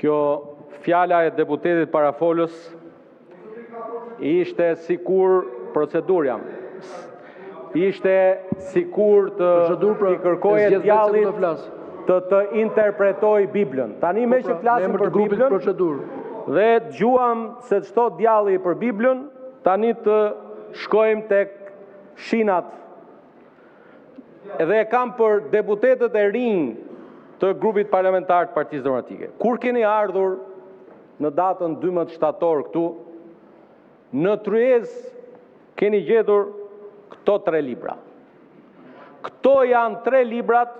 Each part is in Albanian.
Kjo fjala e deputetit parafolës ishte sikur procedurja. Ishte sikur të i kërkoje djallit të interpretoj Biblën. Tani me që flasim për Biblën dhe dëgjuam se çdo djalli për Biblën, tani të shkojmë tek shinat. Edhe e kam për deputetët e rinj të grupit parlamentar të Partisë Demokratike. Kur keni ardhur në datën 12 shtator këtu, në tryezë keni gjetur këto 3 libra. Këto janë 3 librat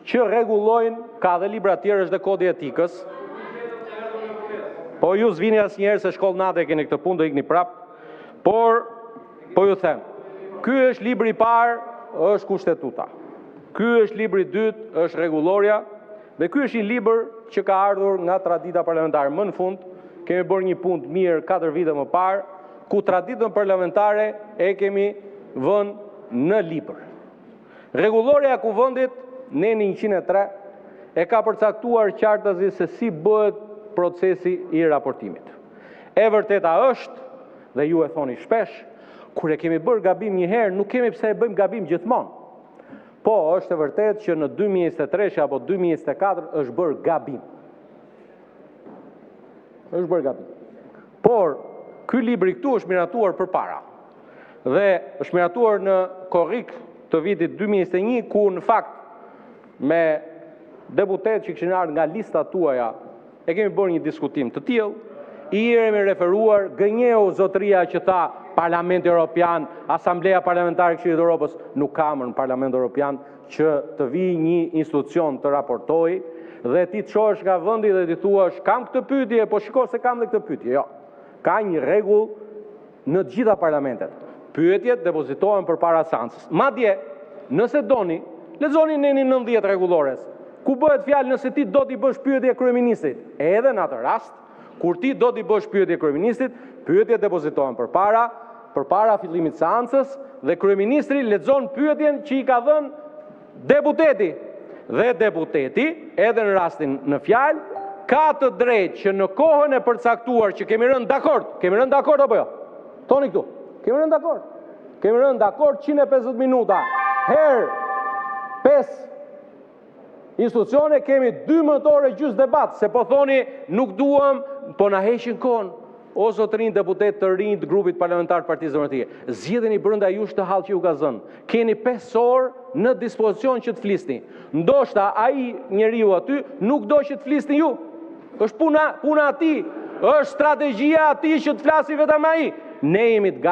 që rregullojnë, ka dhe libra tjerë, është dhe kodi etikës. Po ju s'vini asnjëherë se shkollë natë keni këtë punë, do ikni prap. Por po ju them, ky është libri i parë, është kushtetuta. Ky është libri i dytë, është rregulloria, dhe ky është një libër që ka ardhur nga tradita parlamentare. Më në fund kemi bërë një punë të mirë 4 vite më parë, ku traditën parlamentare e kemi vënë në libër. Rregulloria e Kuvendit Neni 103 e ka përcaktuar qartësisht se si bëhet procesi i raportimit. E vërteta është, dhe ju e thoni shpesh, kur e kemi bërë gabim një herë, nuk kemi pse e bëjmë gabim gjithmonë. Po, është e vërtet që në 2023 apo 2024 është bërë gabim. Është bërë gabim. Por, ky libri këtu është miratuar përpara. Dhe është miratuar në korrik të vitit 2021, ku në fakt me deputet që kishin ardhur nga lista tuaja, e kemi bërë një diskutim të tillë, i kemi referuar, gënjeu zotëria që tha Parlamenti Evropian, Asambleja Parlamentare e Këshillit të Evropës, nuk ka më në Parlamentin Evropian që të vijë një institucion të raportojë dhe ti të shohësh nga vendi dhe ti thuash kam këtë pyetje, po shiko se kam dhe këtë pyetje. Jo. Ka një rregull në të gjitha parlamentet. Pyetjet depozitohen përpara seancës. Madje, nëse doni, lexoni Neni 90 rregullores, ku bëhet fjalë nëse ti do t'i bësh pyetje kryeministrit. Edhe në atë rast, kur ti do t'i bësh pyetje kryeministrit, pyetjet depozitohen përpara fillimit të seancës dhe kryeministri lexon pyetjen që i ka dhënë deputeti. Dhe deputeti, edhe në rastin në fjalë, ka të drejtë që në kohën e përcaktuar që kemi rënë dakord apo jo? Toni këtu. Kemi rënë dakord. Kemi rënë dakord 150 minuta. Herë 5 institucione kemi 12 orë gjys debat, se po thoni nuk duam, po na heqin kohën. O zotërin deputet të rinj të grupit parlamentar të Partisë Demokratike, zgjidheni brenda jush të hall që ju ka zënë. Keni 5 orë në dispozicion që të flisni. Ndoshta ai njeriu aty nuk do që të flisni ju. Është puna atij, është strategjia atij që të flasi vetëm ai. Ne jemi të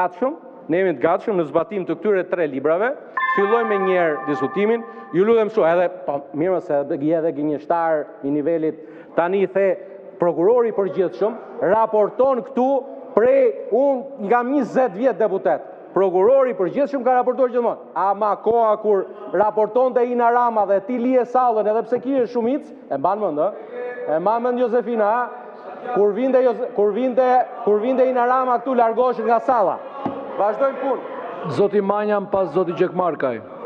gatshëm në zbatim të këtyre 3 librave. Fillojmë me njëherë diskutimin. Ju lutem shumë, edhe po mirë se edhe gënjeshtar i nivelit tani the prokurori i përgjithshëm raporton këtu prej unë nga 20 vjet deputet. Prokurori i përgjithshëm ka raportuar gjithmonë. Ama koha kur raportonte Ina Rama dhe ti lije sallën edhe pse kishe shumicë, e mban mend, ë? E mban mend Josefina, kur vinte Ina Rama këtu largoheshin nga salla. Vazhdojmë punë. Zoti Manja pas zoti Gjekmarkaj.